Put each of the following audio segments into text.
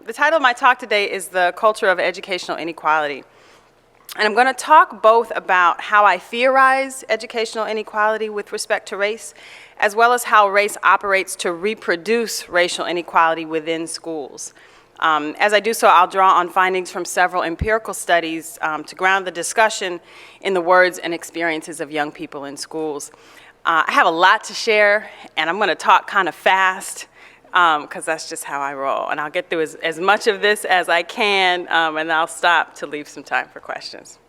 The title of my talk today is The Culture of Educational Inequality. And I'm going to talk both about how I theorize educational inequality with respect to race, as well as how race operates to reproduce racial inequality within schools. As I do so, I'll draw on findings from several empirical studies to ground the discussion in the words and experiences of young people in schools. I have a lot to share, and I'm going to talk kind of fast, because that's just how I roll. And I'll get through as much of this as I can, and I'll stop to leave some time for questions.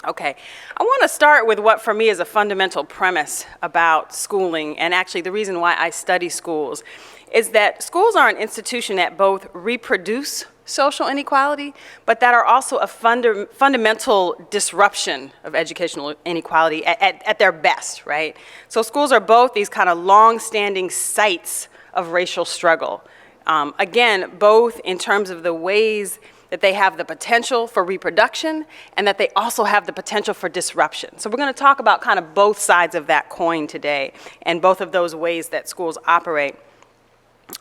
Okay, I want to start with what for me is a fundamental premise about schooling, and actually the reason why I study schools, is that schools are an institution that both reproduce social inequality, but that are also a fundamental disruption of educational inequality at their best, right? So schools are both these kind of long-standing sites of racial struggle. Again, both in terms of the ways that they have the potential for reproduction and that they also have the potential for disruption. So we're going to talk about kind of both sides of that coin today and both of those ways that schools operate.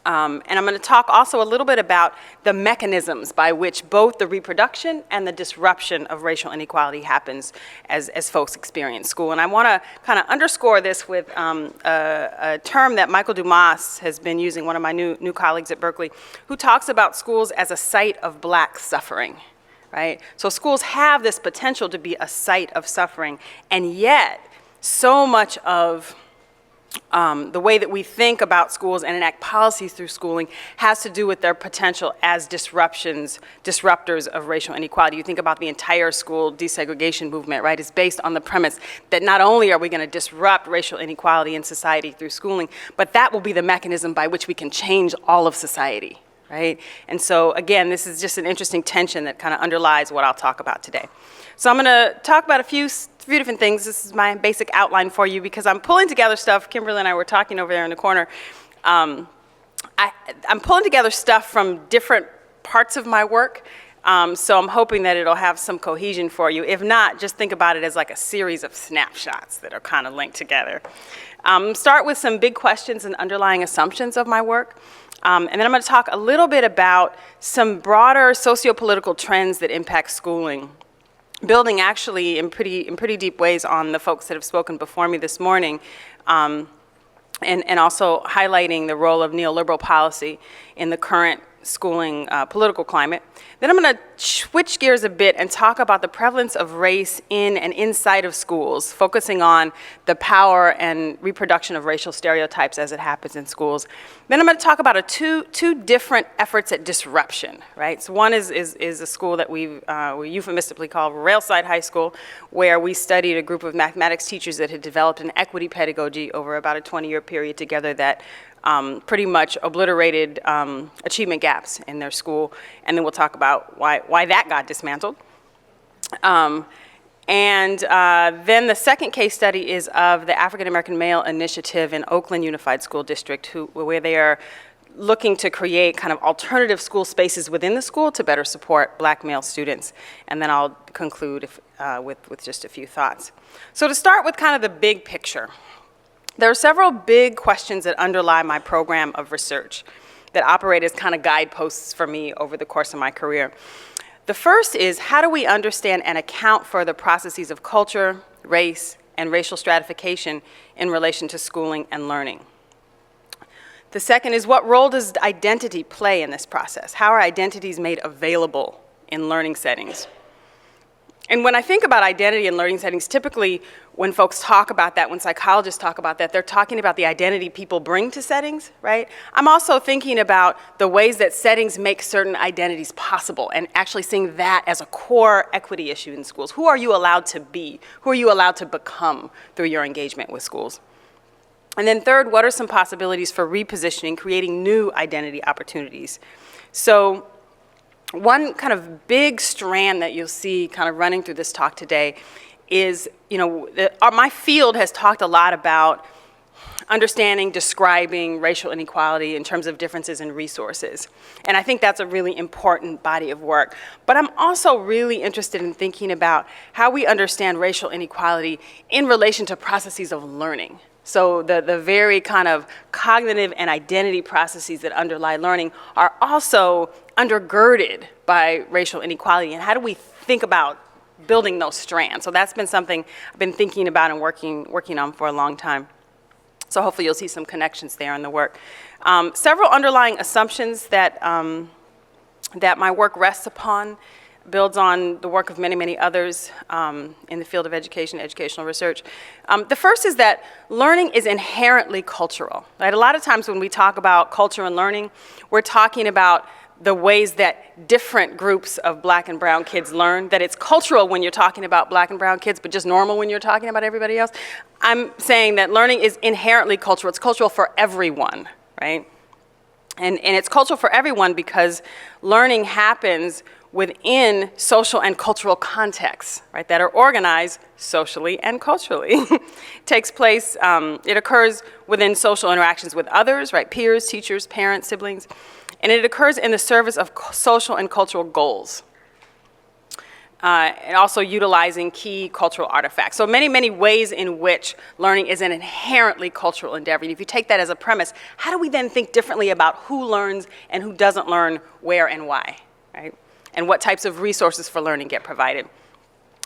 And I'm going to talk also a little bit about the mechanisms by which both the reproduction and the disruption of racial inequality happens as folks experience school. And I want to kind of underscore this with a term that Michael Dumas has been using, one of my new colleagues at Berkeley, who talks about schools as a site of Black suffering, right? So schools have this potential to be a site of suffering, and yet so much of the way that we think about schools and enact policies through schooling has to do with their potential as disruptors of racial inequality. You think about the entire school desegregation movement, right? It's based on the premise that not only are we going to disrupt racial inequality in society through schooling, but that will be the mechanism by which we can change all of society, right? And so again, this is just an interesting tension that kind of underlies what I'll talk about today. So I'm going to talk about a few different things. This is my basic outline for you because I'm pulling together stuff. Kimberly and I were talking over there in the corner. I'm pulling together stuff from different parts of my work. So I'm hoping that it'll have some cohesion for you. If not, just think about it as like a series of snapshots that are kind of linked together. Start with some big questions and underlying assumptions of my work. And then I'm going to talk a little bit about some broader sociopolitical trends that impact schooling, building actually in pretty deep ways on the folks that have spoken before me this morning, and also highlighting the role of neoliberal policy in the current schooling political climate. Then I'm going to switch gears a bit and talk about the prevalence of race in and inside of schools, focusing on the power and reproduction of racial stereotypes as it happens in schools. Then I'm going to talk about two different efforts at disruption, right? So one is a school that we euphemistically call Railside High School, where we studied a group of mathematics teachers that had developed an equity pedagogy over about a 20-year period together that pretty much obliterated achievement gaps in their school, and then we'll talk about why that got dismantled. Then the second case study is of the African American Male Initiative in Oakland Unified School District, where they are looking to create kind of alternative school spaces within the school to better support Black male students. And then I'll conclude with just a few thoughts. So to start with kind of the big picture, there are several big questions that underlie my program of research that operate as kind of guideposts for me over the course of my career. The first is, how do we understand and account for the processes of culture, race, and racial stratification in relation to schooling and learning? The second is, what role does identity play in this process? How are identities made available in learning settings? And when I think about identity in learning settings, typically when folks talk about that, when psychologists talk about that, they're talking about the identity people bring to settings, right? I'm also thinking about the ways that settings make certain identities possible and actually seeing that as a core equity issue in schools. Who are you allowed to be? Who are you allowed to become through your engagement with schools? And then third, what are some possibilities for repositioning, creating new identity opportunities? So one kind of big strand that you'll see kind of running through this talk today is, my field has talked a lot about understanding, describing racial inequality in terms of differences in resources. And I think that's a really important body of work. But I'm also really interested in thinking about how we understand racial inequality in relation to processes of learning, So the very kind of cognitive and identity processes that underlie learning are also undergirded by racial inequality. And how do we think about building those strands? So that's been something I've been thinking about and working on for a long time. So hopefully you'll see some connections there in the work. Several underlying assumptions that, that my work rests upon, builds on the work of many, many others in the field of education, educational research. The first is that learning is inherently cultural. Right? A lot of times when we talk about culture and learning, we're talking about the ways that different groups of black and brown kids learn, that it's cultural when you're talking about black and brown kids, but just normal when you're talking about everybody else. I'm saying that learning is inherently cultural. It's cultural for everyone, right? And it's cultural for everyone because learning happens within social and cultural contexts, right, that are organized socially and culturally. Takes place, it occurs within social interactions with others, right, peers, teachers, parents, siblings, and it occurs in the service of social and cultural goals. And also utilizing key cultural artifacts. So many, many ways in which learning is an inherently cultural endeavor. And if you take that as a premise, how do we then think differently about who learns and who doesn't learn, where and why, right? And what types of resources for learning get provided.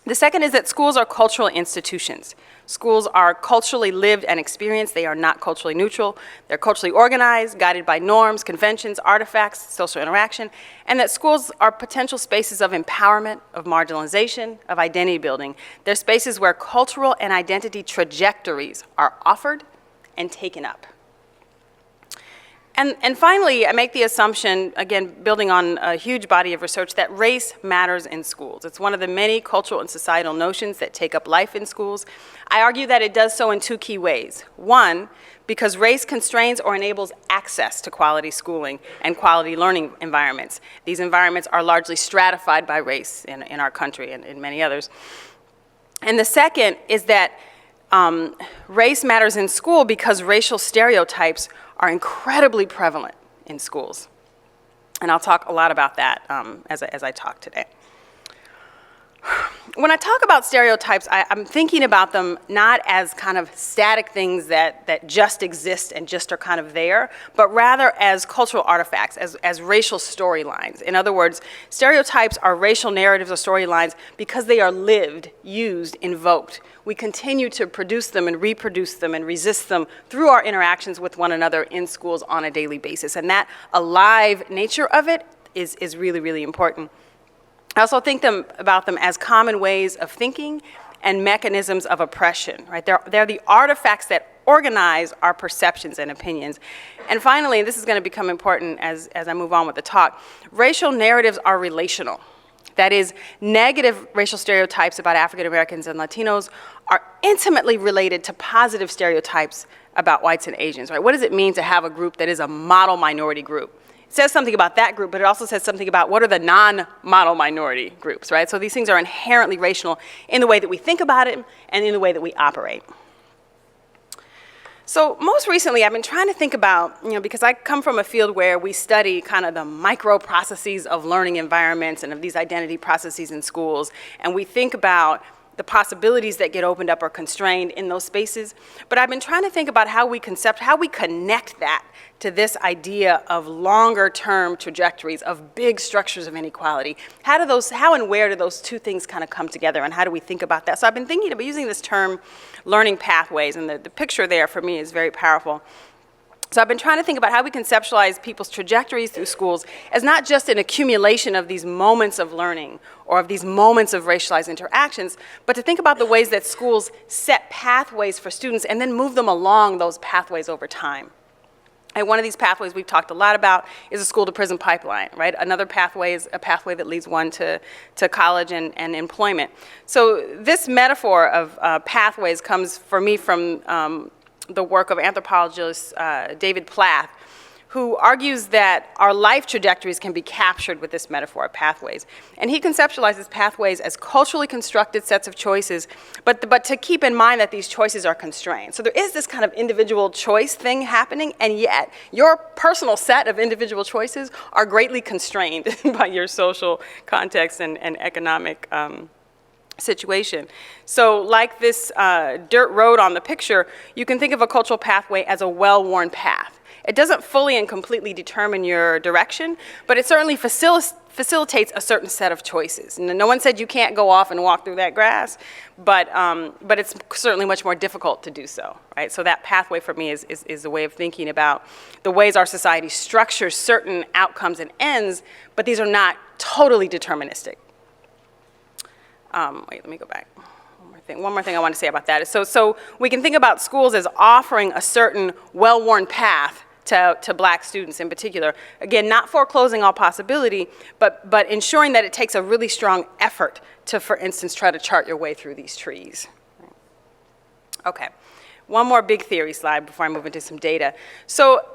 The second is that schools are cultural institutions. Schools are culturally lived and experienced. They are not culturally neutral. They're culturally organized, guided by norms, conventions, artifacts, social interaction, and that schools are potential spaces of empowerment, of marginalization, of identity building. They're spaces where cultural and identity trajectories are offered and taken up. And finally, I make the assumption, again, building on a huge body of research, that race matters in schools. It's one of the many cultural and societal notions that take up life in schools. I argue that it does so in two key ways. One, because race constrains or enables access to quality schooling and quality learning environments. These environments are largely stratified by race in our country and in many others. And the second is that race matters in school because racial stereotypes are incredibly prevalent in schools. And I'll talk a lot about that as I talk today. When I talk about stereotypes, I'm thinking about them not as kind of static things that just exist and just are kind of there, but rather as cultural artifacts, as racial storylines. In other words, stereotypes are racial narratives or storylines because they are lived, used, invoked. We continue to produce them and reproduce them and resist them through our interactions with one another in schools on a daily basis. And that alive nature of it is really, really important. I also think about them as common ways of thinking and mechanisms of oppression, right? They're the artifacts that organize our perceptions and opinions. And finally, and this is going to become important as I move on with the talk, racial narratives are relational. That is, negative racial stereotypes about African Americans and Latinos are intimately related to positive stereotypes about whites and Asians, right? What does it mean to have a group that is a model minority group? It says something about that group, but it also says something about what are the non-model minority groups, right? So these things are inherently racial in the way that we think about it and in the way that we operate. So most recently, I've been trying to think about, because I come from a field where we study kind of the micro processes of learning environments and of these identity processes in schools, and we think about the possibilities that get opened up or constrained in those spaces. But I've been trying to think about how we connect that to this idea of longer term trajectories, of big structures of inequality. How and where do those two things kind of come together, and how do we think about that? So I've been thinking about using this term learning pathways, and the picture there for me is very powerful. So I've been trying to think about how we conceptualize people's trajectories through schools as not just an accumulation of these moments of learning or of these moments of racialized interactions, but to think about the ways that schools set pathways for students and then move them along those pathways over time. And one of these pathways we've talked a lot about is a school-to-prison pipeline, right? Another pathway is a pathway that leads one to college and employment. So this metaphor of pathways comes for me from the work of anthropologist David Plath, who argues that our life trajectories can be captured with this metaphor of pathways. And he conceptualizes pathways as culturally constructed sets of choices, but to keep in mind that these choices are constrained. So there is this kind of individual choice thing happening, and yet your personal set of individual choices are greatly constrained by your social context and economic situation. So like this dirt road on the picture, you can think of a cultural pathway as a well-worn path. It doesn't fully and completely determine your direction, but it certainly facilitates a certain set of choices. And no one said you can't go off and walk through that grass, but it's certainly much more difficult to do so, right? So that pathway for me is a way of thinking about the ways our society structures certain outcomes and ends, but these are not totally deterministic. Wait, let me go back. One more thing I want to say about that is so we can think about schools as offering a certain well-worn path to Black students in particular. Again, not foreclosing all possibility, but ensuring that it takes a really strong effort to, for instance, try to chart your way through these trees. Okay, one more big theory slide before I move into some data. So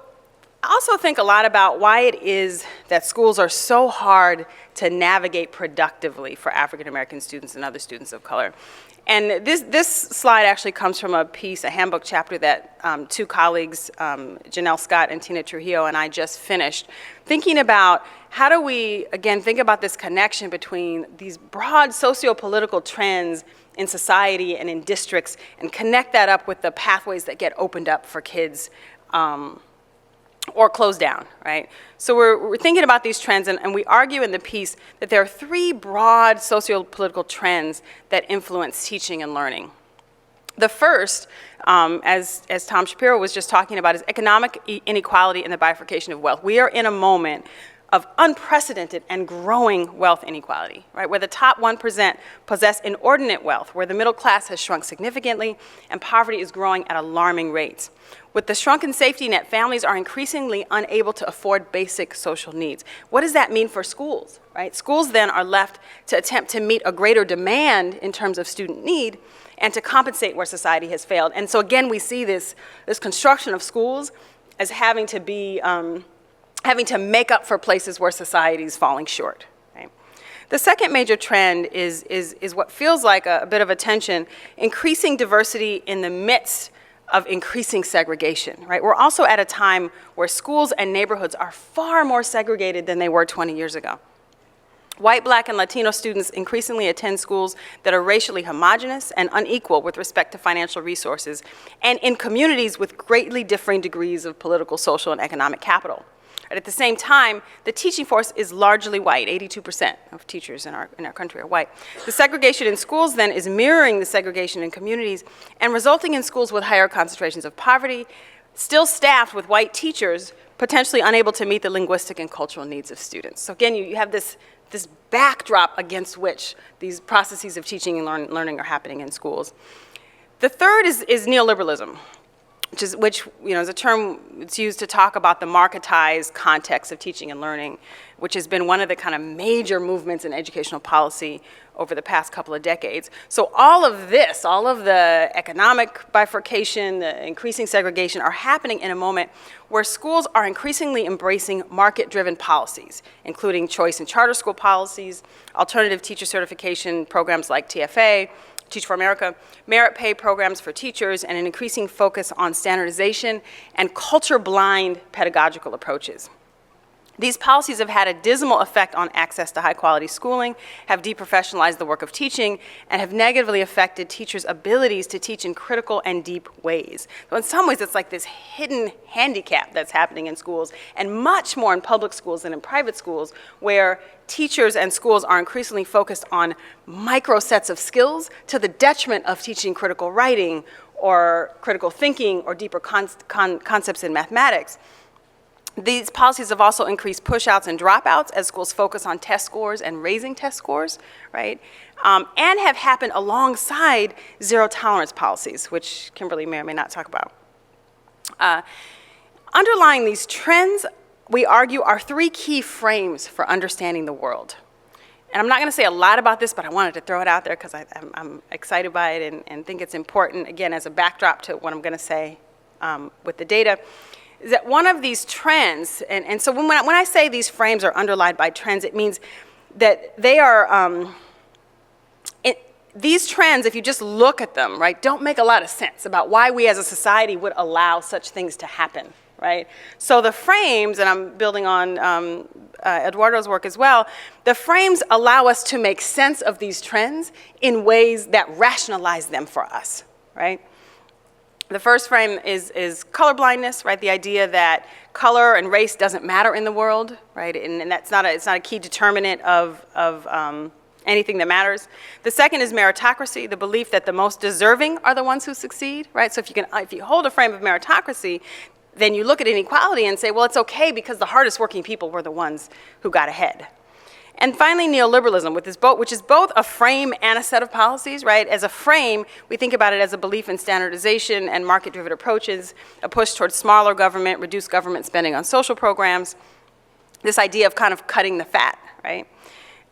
I also think a lot about why it is that schools are so hard to navigate productively for African American students and other students of color. And this slide actually comes from a piece, a handbook chapter that two colleagues, Janelle Scott and Tina Trujillo, and I just finished, thinking about how do we, again, think about this connection between these broad sociopolitical trends in society and in districts and connect that up with the pathways that get opened up for kids or closed down, right? So we're thinking about these trends, and we argue in the piece that there are three broad sociopolitical trends that influence teaching and learning. The first, as Tom Shapiro was just talking about, is economic inequality and the bifurcation of wealth. We are in a moment of unprecedented and growing wealth inequality, right? Where the top 1% possess inordinate wealth, where the middle class has shrunk significantly and poverty is growing at alarming rates. With the shrunken safety net, families are increasingly unable to afford basic social needs. What does that mean for schools, right? Schools then are left to attempt to meet a greater demand in terms of student need and to compensate where society has failed. And so again, we see this construction of schools as having to be having to make up for places where society is falling short. Right? The second major trend is what feels like a bit of a tension, increasing diversity in the midst of increasing segregation. Right? We're also at a time where schools and neighborhoods are far more segregated than they were 20 years ago. White, Black, and Latino students increasingly attend schools that are racially homogenous and unequal with respect to financial resources, and in communities with greatly differing degrees of political, social, and economic capital. But at the same time, the teaching force is largely white. 82% of teachers in our country are white. The segregation in schools then is mirroring the segregation in communities and resulting in schools with higher concentrations of poverty, still staffed with white teachers, potentially unable to meet the linguistic and cultural needs of students. So again, you have this backdrop against which these processes of teaching and learning are happening in schools. The third is neoliberalism, which is a term that's used to talk about the marketized context of teaching and learning, which has been one of the kind of major movements in educational policy over the past couple of decades. So all of this, all of the economic bifurcation, the increasing segregation are happening in a moment where schools are increasingly embracing market-driven policies, including choice and charter school policies, alternative teacher certification programs like TFA, Teach for America, merit pay programs for teachers, and an increasing focus on standardization and culture-blind pedagogical approaches. These policies have had a dismal effect on access to high-quality schooling, have deprofessionalized the work of teaching, and have negatively affected teachers' abilities to teach in critical and deep ways. So in some ways, it's like this hidden handicap that's happening in schools, and much more in public schools than in private schools, where teachers and schools are increasingly focused on micro sets of skills to the detriment of teaching critical writing or critical thinking or deeper concepts in mathematics. These policies have also increased push-outs and dropouts as schools focus on test scores and raising test scores, right? And have happened alongside zero-tolerance policies, which Kimberly may or may not talk about. Underlying these trends, we argue, are three key frames for understanding the world. And I'm not going to say a lot about this, but I wanted to throw it out there because I'm excited by it and think it's important, again, as a backdrop to what I'm going to say with the data, is that one of these trends, and so when I say these frames are underlined by trends, it means that they are, these trends, if you just look at them, right, don't make a lot of sense about why we as a society would allow such things to happen, right? So the frames, and I'm building on Eduardo's work as well, the frames allow us to make sense of these trends in ways that rationalize them for us, right? The first frame is colorblindness, right? The idea that color and race doesn't matter in the world, right? And that's not it's not a key determinant of anything that matters. The second is meritocracy, the belief that the most deserving are the ones who succeed, right? So if you hold a frame of meritocracy, then you look at inequality and say, well, it's okay because the hardest working people were the ones who got ahead. And finally, neoliberalism, which is both a frame and a set of policies, right? As a frame, we think about it as a belief in standardization and market-driven approaches, a push towards smaller government, reduced government spending on social programs, this idea of kind of cutting the fat, right?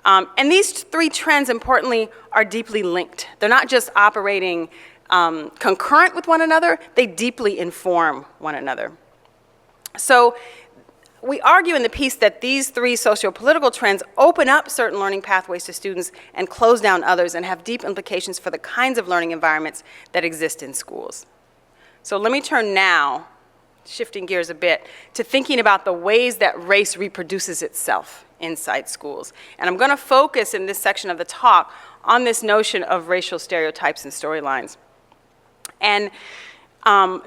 And these three trends, importantly, are deeply linked. They're not just operating concurrent with one another, they deeply inform one another. So we argue in the piece that these three sociopolitical trends open up certain learning pathways to students and close down others and have deep implications for the kinds of learning environments that exist in schools. So let me turn now, shifting gears a bit, to thinking about the ways that race reproduces itself inside schools. And I'm going to focus in this section of the talk on this notion of racial stereotypes and storylines. And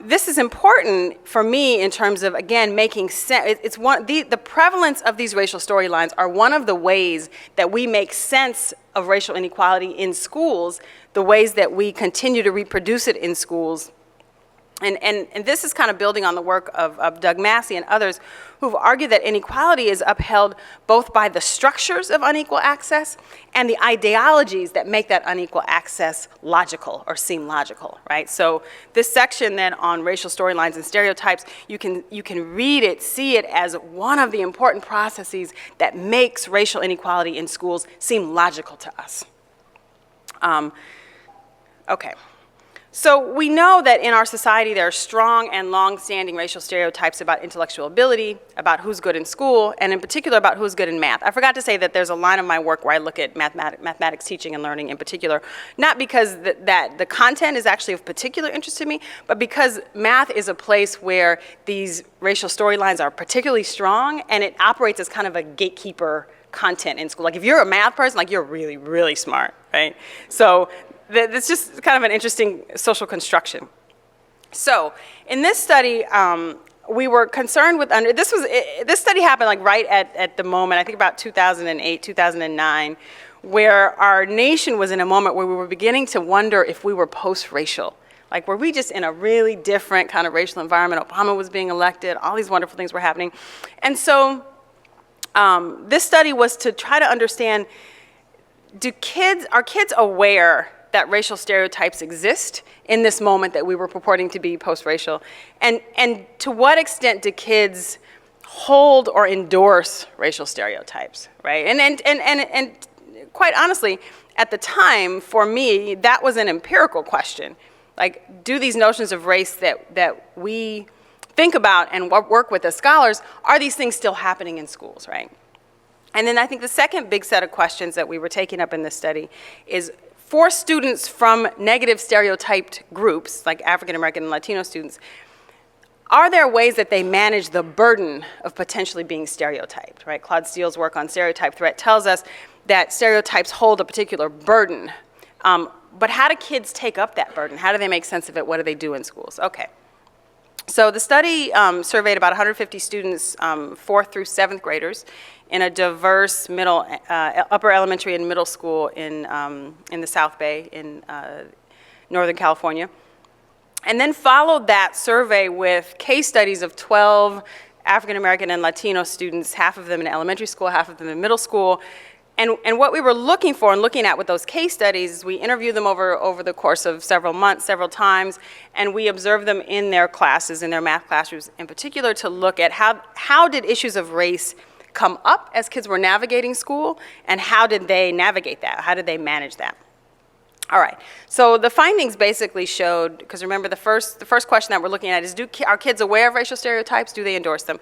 this is important for me in terms of, again, making sense. The prevalence of these racial storylines are one of the ways that we make sense of racial inequality in schools, the ways that we continue to reproduce it in schools. And this is kind of building on the work of Doug Massey and others who've argued that inequality is upheld both by the structures of unequal access and the ideologies that make that unequal access logical or seem logical, right? So this section then on racial storylines and stereotypes, you can read it, see it as one of the important processes that makes racial inequality in schools seem logical to us. Okay. So we know that in our society there are strong and long-standing racial stereotypes about intellectual ability, about who's good in school, and in particular about who's good in math. I forgot to say that there's a line of my work where I look at mathematics teaching and learning in particular, not because that the content is actually of particular interest to me, but because math is a place where these racial storylines are particularly strong, and it operates as kind of a gatekeeper content in school. Like if you're a math person, like you're really, really smart, right? So it's just kind of an interesting social construction. So in this study, we were concerned with, this study happened like right at the moment, I think about 2008, 2009, where our nation was in a moment where we were beginning to wonder if we were post-racial. Like, were we just in a really different kind of racial environment? Obama was being elected, all these wonderful things were happening. And so this study was to try to understand, are kids aware that racial stereotypes exist in this moment that we were purporting to be post-racial? And to what extent do kids hold or endorse racial stereotypes, right? And quite honestly, at the time, for me, that was an empirical question. Like, do these notions of race that we think about and work with as scholars, are these things still happening in schools, right? And then I think the second big set of questions that we were taking up in this study is, for students from negative stereotyped groups, like African American and Latino students, are there ways that they manage the burden of potentially being stereotyped, right? Claude Steele's work on stereotype threat tells us that stereotypes hold a particular burden. But how do kids take up that burden? How do they make sense of it? What do they do in schools? Okay. So the study surveyed about 150 students, 4th through 7th graders, in a diverse upper elementary and middle school in the South Bay in Northern California. And then followed that survey with case studies of 12 African American and Latino students, half of them in elementary school, half of them in middle school. And what we were looking for and looking at with those case studies is we interviewed them over the course of several months, several times, and we observed them in their classes, in their math classrooms in particular, to look at how did issues of race come up as kids were navigating school, and how did they navigate that? How did they manage that? All right, so the findings basically showed, because remember the first question that we're looking at is, are kids aware of racial stereotypes? Do they endorse them?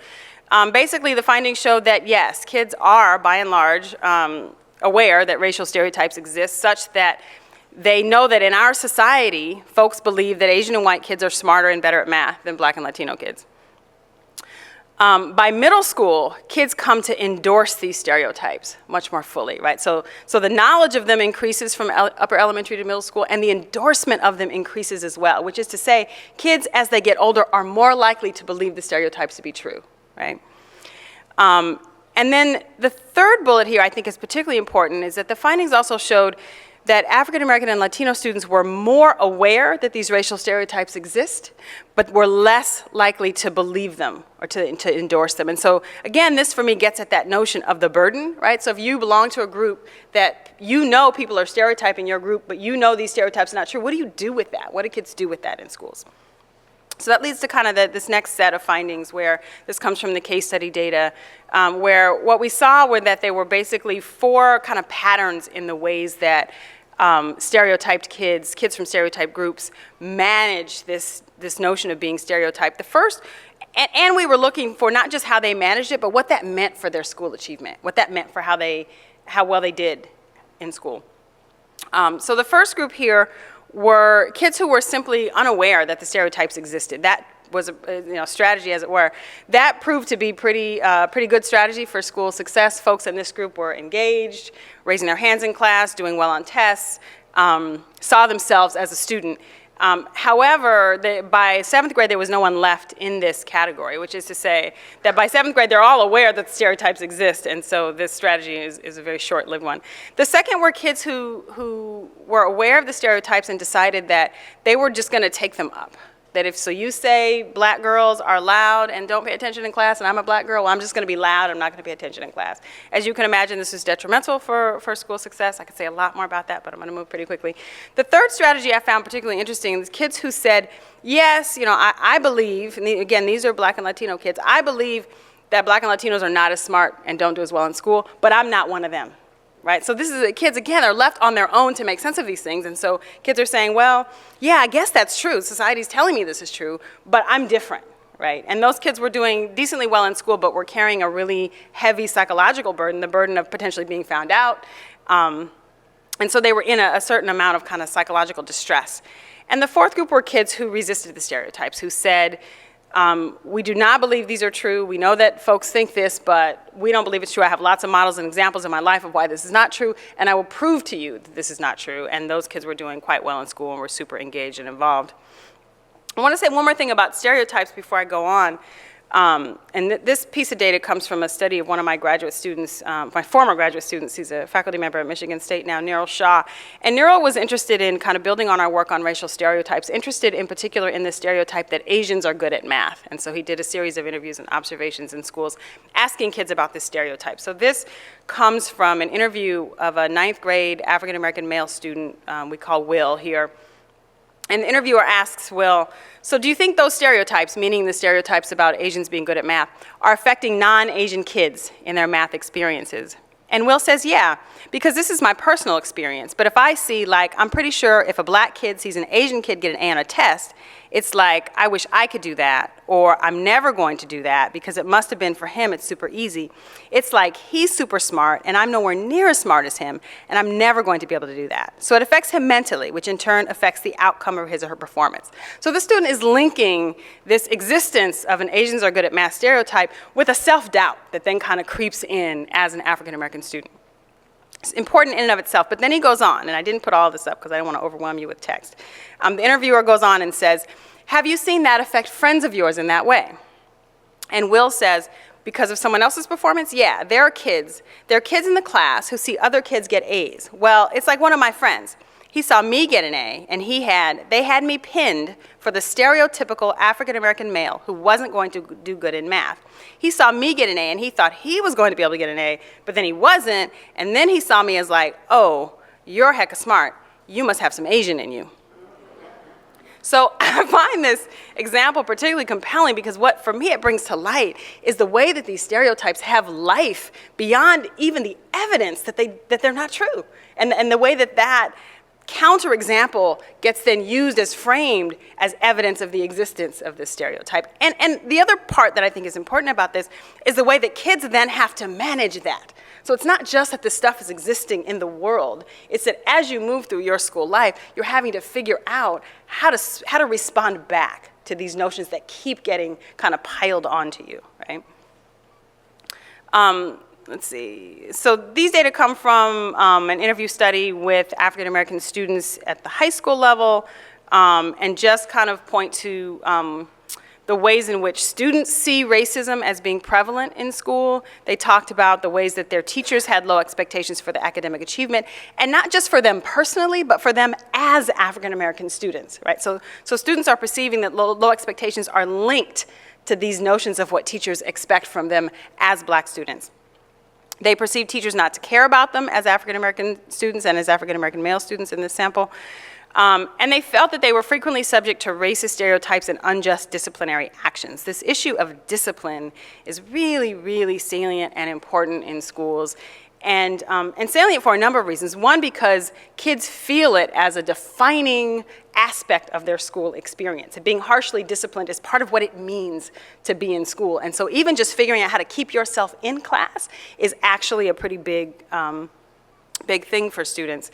Basically, the findings showed that yes, kids are, by and large, aware that racial stereotypes exist, such that they know that in our society, folks believe that Asian and white kids are smarter and better at math than Black and Latino kids. By middle school, kids come to endorse these stereotypes much more fully, right? So the knowledge of them increases from upper elementary to middle school, and the endorsement of them increases as well, which is to say, kids, as they get older, are more likely to believe the stereotypes to be true, right? And then the third bullet here I think is particularly important is that the findings also showed that African American and Latino students were more aware that these racial stereotypes exist, but were less likely to believe them or to endorse them. And so again, this for me gets at that notion of the burden, right? So if you belong to a group that you know people are stereotyping your group, but you know these stereotypes are not true, what do you do with that? What do kids do with that in schools? So that leads to kind of this next set of findings where this comes from the case study data, where what we saw were that there were basically 4 kind of patterns in the ways that stereotyped kids from stereotyped groups manage this notion of being stereotyped. The first, and we were looking for not just how they managed it, but what that meant for their school achievement, what that meant for how well they did in school. So the first group here were kids who were simply unaware that the stereotypes existed. That was a strategy, as it were. That proved to be pretty good strategy for school success. Folks in this group were engaged, raising their hands in class, doing well on tests, saw themselves as a student. However, by 7th grade, there was no one left in this category, which is to say that by 7th grade, they're all aware that the stereotypes exist, and so this strategy is a very short-lived one. The second were kids who were aware of the stereotypes and decided that they were just going to take them up. That if you say black girls are loud and don't pay attention in class, and I'm a black girl, well, I'm just going to be loud, I'm not going to pay attention in class. As you can imagine, this is detrimental for school success. I could say a lot more about that, but I'm going to move pretty quickly. The third strategy I found particularly interesting is kids who said, yes, I believe, and again, these are black and Latino kids, I believe that black and Latinos are not as smart and don't do as well in school, but I'm not one of them. Right? So this is kids, again, are left on their own to make sense of these things. And so kids are saying, well, yeah, I guess that's true. Society's telling me this is true, but I'm different, right? And those kids were doing decently well in school, but were carrying a really heavy psychological burden, the burden of potentially being found out. And so they were in a certain amount of kind of psychological distress. And the fourth group were kids who resisted the stereotypes, who said, we do not believe these are true. We know that folks think this, but we don't believe it's true. I have lots of models and examples in my life of why this is not true, and I will prove to you that this is not true. And those kids were doing quite well in school and were super engaged and involved. I want to say one more thing about stereotypes before I go on. And this piece of data comes from a study of one of my graduate students, my former graduate students. He's a faculty member at Michigan State now, Niril Shah. And Niril was interested in kind of building on our work on racial stereotypes, interested in particular in the stereotype that Asians are good at math. And so he did a series of interviews and observations in schools asking kids about this stereotype. So this comes from an interview of a 9th grade African-American male student we call Will here. And the interviewer asks Will, so do you think those stereotypes, meaning the stereotypes about Asians being good at math, are affecting non-Asian kids in their math experiences? And Will says, yeah, because this is my personal experience. But if I see, I'm pretty sure if a black kid sees an Asian kid get an A on a test, it's like, I wish I could do that, or I'm never going to do that because it must have been for him, it's super easy. It's like he's super smart and I'm nowhere near as smart as him, and I'm never going to be able to do that. So it affects him mentally, which in turn affects the outcome of his or her performance. So the student is linking this existence of an Asians are good at math stereotype with a self-doubt that then kind of creeps in as an African-American student. It's important in and of itself, but then he goes on, and I didn't put all of this up because I don't want to overwhelm you with text. The interviewer goes on and says, have you seen that affect friends of yours in that way? And Will says, because of someone else's performance? Yeah, there are kids in the class who see other kids get A's. Well, it's like one of my friends. He saw me get an A, and they had me pinned for the stereotypical African-American male who wasn't going to do good in math. He saw me get an A, and he thought he was going to be able to get an A, but then he wasn't, and then he saw me as like, oh, you're hecka smart. You must have some Asian in you. So I find this example particularly compelling because what, for me, it brings to light is the way that these stereotypes have life beyond even the evidence that they're not true, and the way that counterexample gets then used as framed as evidence of the existence of this stereotype. And the other part that I think is important about this is the way that kids then have to manage that. So it's not just that this stuff is existing in the world, it's that as you move through your school life, you're having to figure out how to respond back to these notions that keep getting kind of piled onto you, right? right? Let's see. So these data come from an interview study with African American students at the high school level, and just kind of point to the ways in which students see racism as being prevalent in school. They talked about the ways that their teachers had low expectations for the academic achievement, and not just for them personally, but for them as African American students, right? So students are perceiving that low expectations are linked to these notions of what teachers expect from them as Black students. They perceive teachers not to care about them as African American students and as African American male students in this sample. And they felt that they were frequently subject to racist stereotypes and unjust disciplinary actions. This issue of discipline is really, really salient and important in schools, and salient for a number of reasons. One, because kids feel it as a defining aspect of their school experience. And being harshly disciplined is part of what it means to be in school. And so even just figuring out how to keep yourself in class is actually a pretty big thing for students.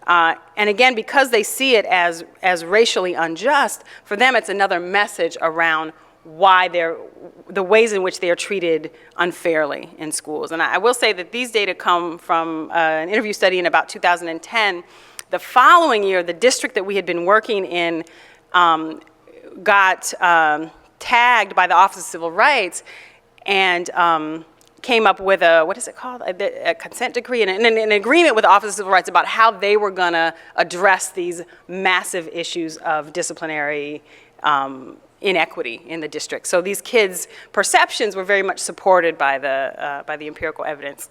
And again, because they see it as racially unjust, for them it's another message around why the ways in which they are treated unfairly in schools. And I will say that these data come from an interview study in about 2010. The following year, the district that we had been working in got tagged by the Office of Civil Rights and came up with what is it called? A consent decree and an agreement with the Office of Civil Rights about how they were going to address these massive issues of disciplinary inequity in the district. So these kids' perceptions were very much supported by the empirical evidence.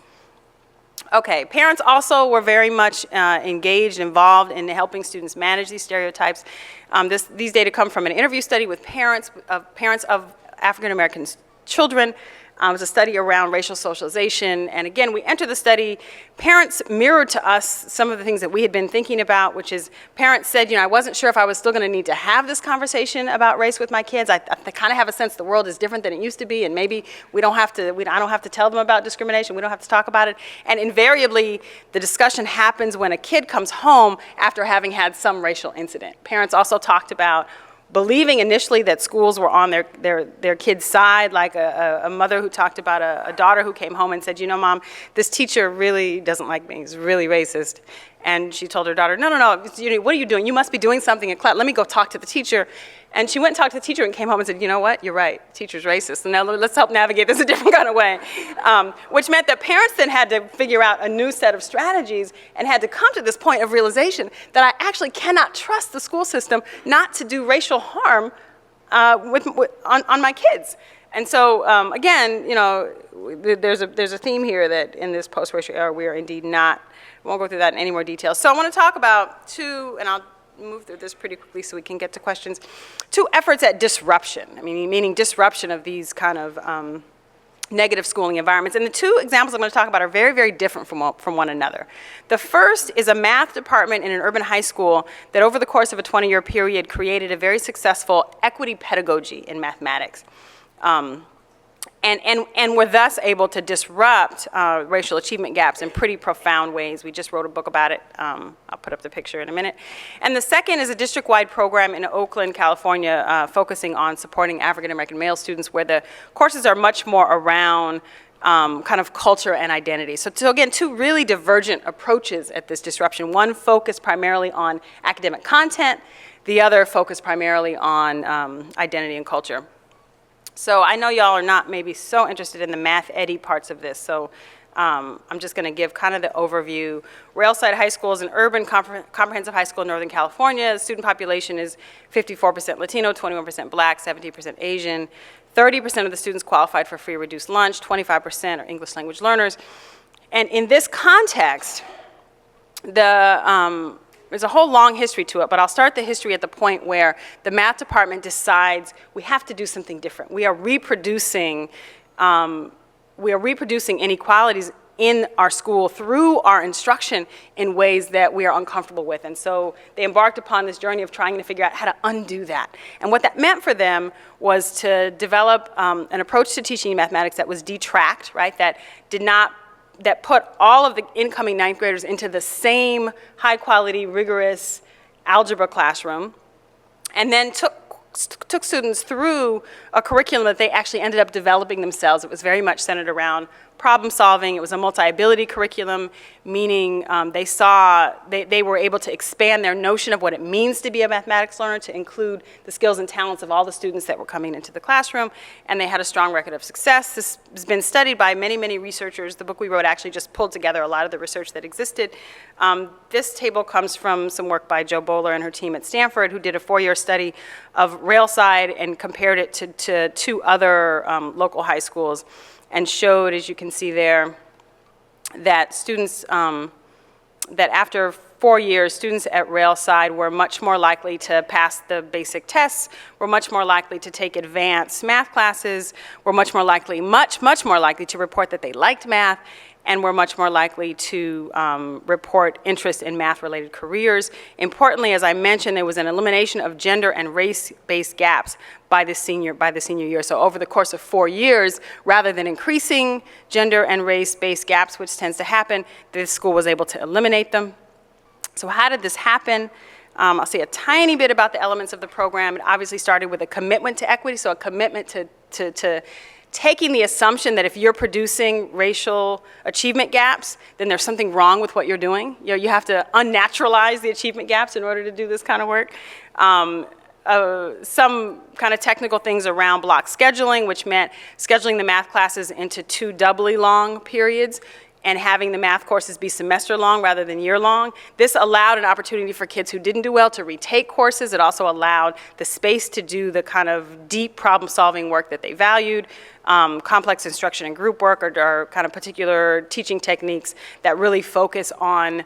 Okay, parents also were very much engaged, involved in helping students manage these stereotypes. These data come from an interview study with parents of African American children. It was a study around racial socialization, and again, we entered the study, parents mirrored to us some of the things that we had been thinking about, which is parents said, I wasn't sure if I was still going to need to have this conversation about race with my kids. I kind of have a sense the world is different than it used to be, and maybe I don't have to tell them about discrimination, we don't have to talk about it. And invariably, the discussion happens when a kid comes home after having had some racial incident. Parents also talked about believing initially that schools were on their kid's side, like a mother who talked about a daughter who came home and said, Mom, this teacher really doesn't like me, he's really racist. And she told her daughter, no, what are you doing? You must be doing something in class. Let me go talk to the teacher. And she went and talked to the teacher and came home and said, you know what, you're right, teacher's racist. So now let's help navigate this a different kind of way. Which meant that parents then had to figure out a new set of strategies and had to come to this point of realization that I actually cannot trust the school system not to do racial harm on my kids. And so again, there's a theme here that in this post-racial era we are indeed not. I won't go through that in any more detail. So I want to talk about two, and I'll move through this pretty quickly so we can get to questions. Two efforts at disruption, meaning disruption of these kind of negative schooling environments. And the two examples I'm going to talk about are very, very different from one another. The first is a math department in an urban high school that over the course of a 20-year period created a very successful equity pedagogy in mathematics. And were thus able to disrupt racial achievement gaps in pretty profound ways. We just wrote a book about it. I'll put up the picture in a minute. And the second is a district-wide program in Oakland, California, focusing on supporting African-American male students, where the courses are much more around kind of culture and identity. So again, two really divergent approaches at this disruption. One focused primarily on academic content, the other focused primarily on identity and culture. So I know y'all are not maybe so interested in the math eddy parts of this, so I'm just going to give kind of the overview. Railside High School is an urban comprehensive high school in Northern California. The student population is 54% Latino, 21% Black, 17% Asian. 30% of the students qualified for free or reduced lunch, 25% are English language learners. And in this context, there's a whole long history to it, but I'll start the history at the point where the math department decides we have to do something different. We are reproducing inequalities in our school through our instruction in ways that we are uncomfortable with. And so they embarked upon this journey of trying to figure out how to undo that. And what that meant for them was to develop an approach to teaching mathematics that was detract, right? That put all of the incoming ninth graders into the same high quality, rigorous algebra classroom, and then took took students through a curriculum that they actually ended up developing themselves. It was very much centered around problem solving. It was a multi-ability curriculum, meaning they were able to expand their notion of what it means to be a mathematics learner to include the skills and talents of all the students that were coming into the classroom, and they had a strong record of success. This has been studied by many, many researchers. The book we wrote actually just pulled together a lot of the research that existed. This table comes from some work by Jo Bohler and her team at Stanford, who did a 4-year study of Railside and compared it to 2 other local high schools, and showed, as you can see there, that students, that after 4 years, students at Railside were much more likely to pass the basic tests, were much more likely to take advanced math classes, were much more likely, much more likely to report that they liked math, and were much more likely to report interest in math-related careers. Importantly, as I mentioned, there was an elimination of gender and race-based gaps by the senior year. So over the course of 4 years, rather than increasing gender and race-based gaps, which tends to happen, this school was able to eliminate them. So how did this happen? I'll say a tiny bit about the elements of the program. It obviously started with a commitment to equity, so a commitment to taking the assumption that if you're producing racial achievement gaps, then there's something wrong with what you're doing. You know, you have to unnaturalize the achievement gaps in order to do this kind of work. Some kind of technical things around block scheduling, which meant scheduling the math classes into 2 doubly long periods and having the math courses be semester long rather than year long. This allowed an opportunity for kids who didn't do well to retake courses. It also allowed the space to do the kind of deep problem solving work that they valued. Complex instruction and group work are kind of particular teaching techniques that really focus on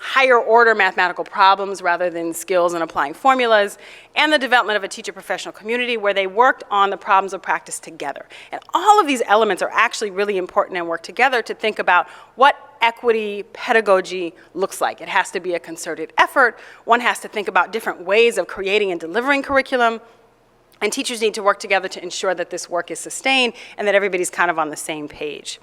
higher order mathematical problems rather than skills and applying formulas, and the development of a teacher professional community where they worked on the problems of practice together. And all of these elements are actually really important and work together to think about what equity pedagogy looks like. It has to be a concerted effort. One has to think about different ways of creating and delivering curriculum. And teachers need to work together to ensure that this work is sustained and that everybody's kind of on the same page.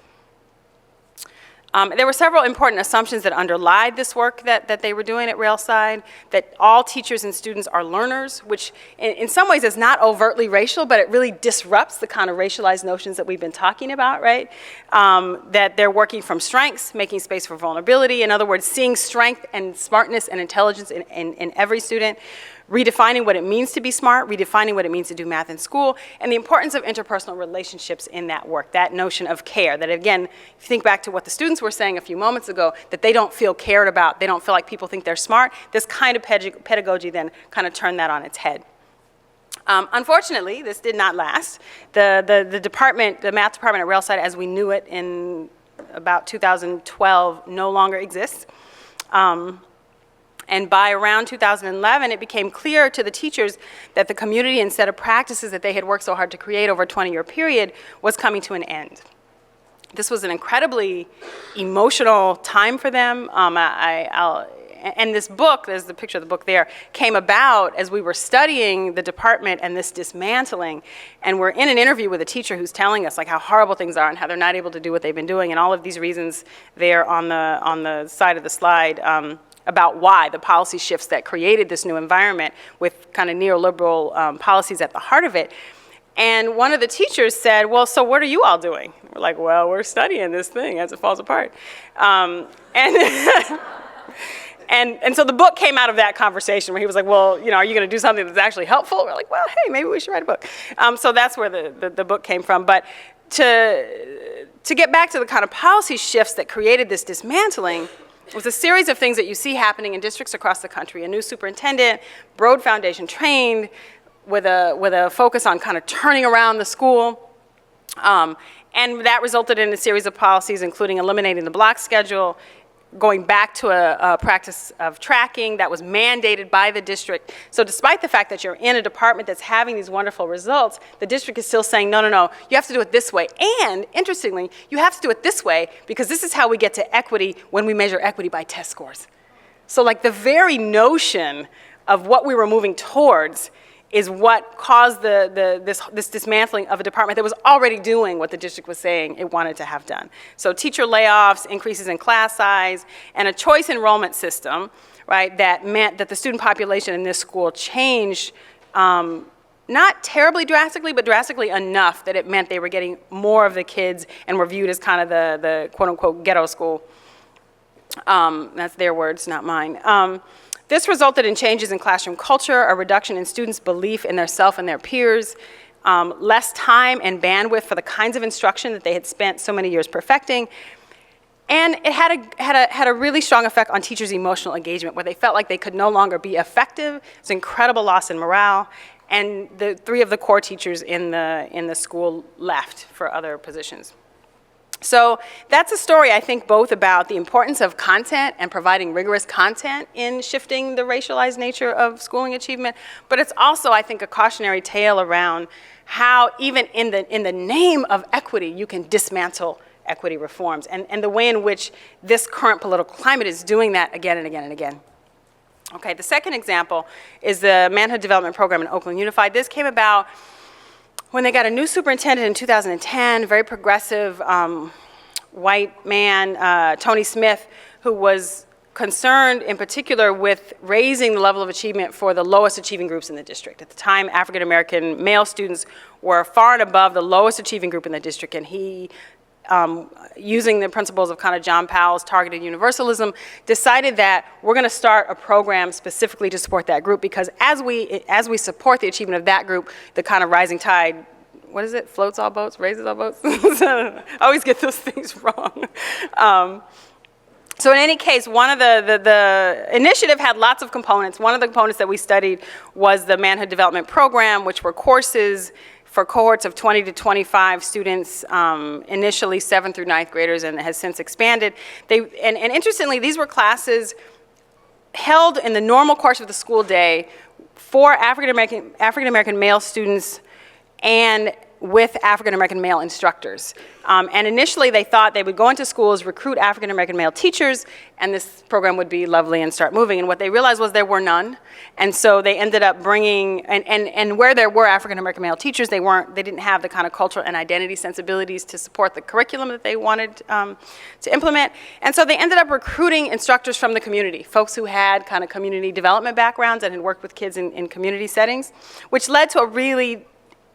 There were several important assumptions that underlied this work that they were doing at Railside, that all teachers and students are learners, which in some ways is not overtly racial, but it really disrupts the kind of racialized notions that we've been talking about, right? That they're working from strengths, making space for vulnerability. In other words, seeing strength and smartness and intelligence in every student, redefining what it means to be smart, redefining what it means to do math in school, and the importance of interpersonal relationships in that work, that notion of care, that again, if you think back to what the students were saying a few moments ago, that they don't feel cared about, they don't feel like people think they're smart, this kind of pedagogy then kind of turned that on its head. Unfortunately, this did not last. The department, the math department at Railside as we knew it in about 2012 no longer exists. And by around 2011, it became clear to the teachers that the community and set of practices that they had worked so hard to create over a 20-year period was coming to an end. This was an incredibly emotional time for them. And this book, there's the picture of the book there, came about as we were studying the department and this dismantling. And we're in an interview with a teacher who's telling us like how horrible things are and how they're not able to do what they've been doing, and all of these reasons there on the side of the slide. About why the policy shifts that created this new environment with kind of neoliberal policies at the heart of it. And one of the teachers said, well, so what are you all doing? We're like, well, we're studying this thing as it falls apart. And so the book came out of that conversation where he was like, well, you know, are you going to do something that's actually helpful? We're like, well, hey, maybe we should write a book. So that's where the book came from. But to get back to the kind of policy shifts that created this dismantling, it was a series of things that you see happening in districts across the country. A new superintendent, Broad Foundation trained, with a focus on kind of turning around the school. And that resulted in a series of policies, including eliminating the block schedule, going back to a practice of tracking that was mandated by the district. So despite the fact that you're in a department that's having these wonderful results, the district is still saying, no, you have to do it this way. And interestingly, you have to do it this way because this is how we get to equity when we measure equity by test scores. So like the very notion of what we were moving towards is what caused this dismantling of a department that was already doing what the district was saying it wanted to have done. So teacher layoffs, increases in class size, and a choice enrollment system, right, that meant that the student population in this school changed not terribly drastically, but drastically enough that it meant they were getting more of the kids and were viewed as kind of the quote-unquote ghetto school. That's their words, not mine. This resulted in changes in classroom culture, a reduction in students' belief in their self and their peers, less time and bandwidth for the kinds of instruction that they had spent so many years perfecting. And it had a really strong effect on teachers' emotional engagement, where they felt like they could no longer be effective. It's an incredible loss in morale. And the 3 of the core teachers in the school left for other positions. So that's a story, I think, both about the importance of content and providing rigorous content in shifting the racialized nature of schooling achievement, but it's also, I think, a cautionary tale around how even in the name of equity, you can dismantle equity reforms, and the way in which this current political climate is doing that again and again and again. Okay, the second example is the Manhood Development Program in Oakland Unified. This came about when they got a new superintendent in 2010, very progressive white man, Tony Smith, who was concerned in particular with raising the level of achievement for the lowest achieving groups in the district. At the time, African American male students were far and above the lowest achieving group in the district, and he, using the principles of kind of John Powell's targeted universalism, decided that we're going to start a program specifically to support that group, because as we support the achievement of that group, the kind of rising tide, what is it, floats all boats, raises all boats? I always get those things wrong. So in any case, one of the initiative had lots of components. One of the components that we studied was the Manhood Development Program, which were courses for cohorts of 20 to 25 students, initially 7th through 9th graders, and has since expanded. And interestingly, these were classes held in the normal course of the school day for African American male students and with African American male instructors. And initially they thought they would go into schools, recruit African American male teachers, and this program would be lovely and start moving. And what they realized was there were none. And so they ended up bringing, and where there were African American male teachers, they didn't have the kind of cultural and identity sensibilities to support the curriculum that they wanted to implement. And so they ended up recruiting instructors from the community, folks who had kind of community development backgrounds and had worked with kids in community settings, which led to a really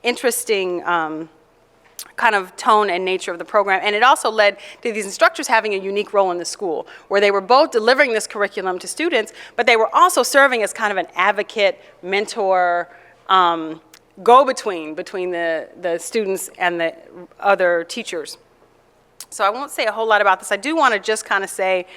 interesting kind of tone and nature of the program. And it also led to these instructors having a unique role in the school, where they were both delivering this curriculum to students, but they were also serving as kind of an advocate, mentor, go-between between the students and the other teachers. So I won't say a whole lot about this. I do want to just kind of say,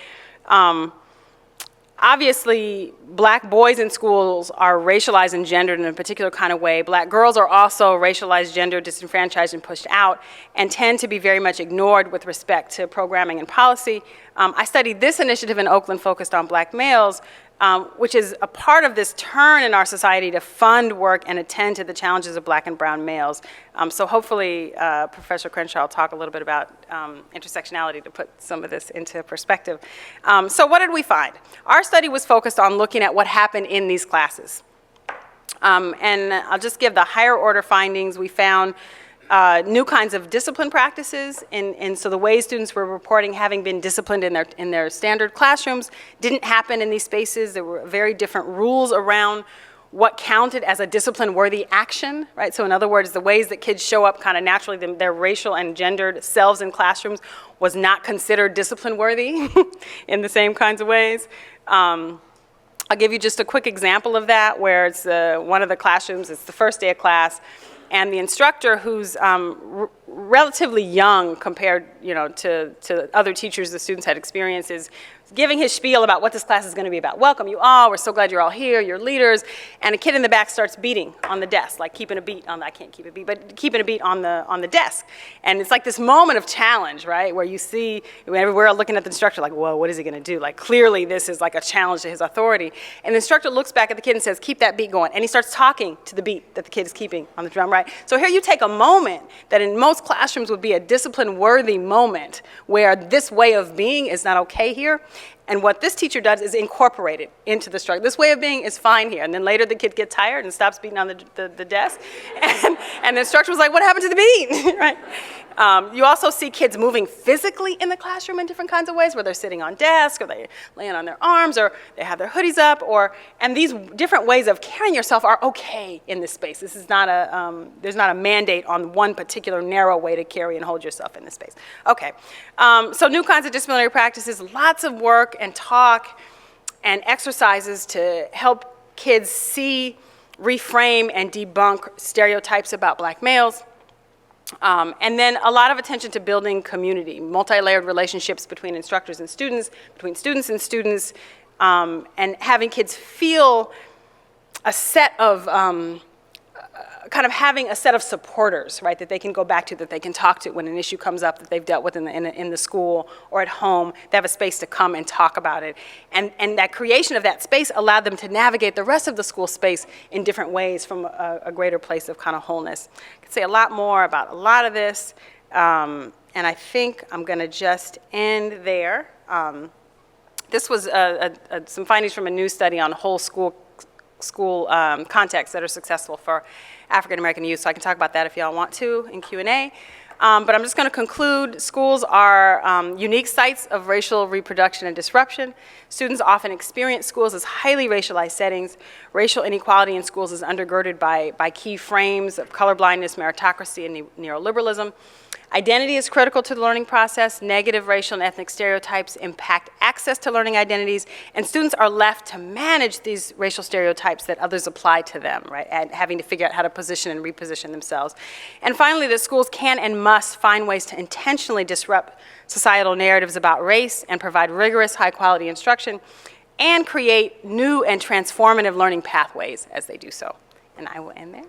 obviously, black boys in schools are racialized and gendered in a particular kind of way. Black girls are also racialized, gendered, disenfranchised, and pushed out, and tend to be very much ignored with respect to programming and policy. I studied this initiative in Oakland focused on black males, which is a part of this turn in our society to fund work and attend to the challenges of black and brown males. So hopefully Professor Crenshaw will talk a little bit about intersectionality to put some of this into perspective. So what did we find? Our study was focused on looking at what happened in these classes. And I'll just give the higher order findings. We found new kinds of discipline practices, and so the way students were reporting having been disciplined in their standard classrooms didn't happen in these spaces. There were very different rules around what counted as a discipline-worthy action, right? So in other words, the ways that kids show up kind of naturally, their racial and gendered selves in classrooms was not considered discipline-worthy in the same kinds of ways. I'll give you just a quick example of that, where it's one of the classrooms, it's the first day of class, and the instructor, who's relatively young compared, to other teachers the students had experienced, is giving his spiel about what this class is going to be about. Welcome you all, we're so glad you're all here, you're leaders. And a kid in the back starts beating on the desk, like keeping a beat on, I can't keep a beat, but keeping a beat on the desk. And it's like this moment of challenge, right, where you see, we're looking at the instructor like, whoa, what is he going to do? Like, clearly this is like a challenge to his authority. And the instructor looks back at the kid and says, keep that beat going. And he starts talking to the beat that the kid is keeping on the drum, right? So here you take a moment that in most classrooms would be a discipline-worthy moment, where this way of being is not okay here, And what this teacher does is incorporate it into the structure. This way of being is fine here. And then later the kid gets tired and stops beating on the desk. And the instructor was like, what happened to the beat? Right? You also see kids moving physically in the classroom in different kinds of ways, where they're sitting on desks, or they're laying on their arms, or they have their hoodies up, and these different ways of carrying yourself are okay in this space. This is not there's not a mandate on one particular narrow way to carry and hold yourself in this space. Okay, so new kinds of disciplinary practices, lots of work and talk and exercises to help kids see, reframe, and debunk stereotypes about black males. And then a lot of attention to building community, multi-layered relationships between instructors and students, between students and students, and having kids feel a set of, kind of having a set of supporters, right, that they can go back to, that they can talk to when an issue comes up that they've dealt with in the school or at home. They have a space to come and talk about it. And that creation of that space allowed them to navigate the rest of the school space in different ways from a greater place of kind of wholeness. I could say a lot more about a lot of this, and I think I'm going to just end there. This was some findings from a new study on whole school contexts that are successful for African American youth, so I can talk about that if y'all want to in Q&A. But I'm just going to conclude. Schools are unique sites of racial reproduction and disruption. Students often experience schools as highly racialized settings. Racial inequality in schools is undergirded by key frames of colorblindness, meritocracy, and neoliberalism. Identity is critical to the learning process. Negative racial and ethnic stereotypes impact access to learning identities, and students are left to manage these racial stereotypes that others apply to them, right, and having to figure out how to position and reposition themselves. And finally, the schools can and must find ways to intentionally disrupt societal narratives about race and provide rigorous, high-quality instruction and create new and transformative learning pathways as they do so. And I will end there.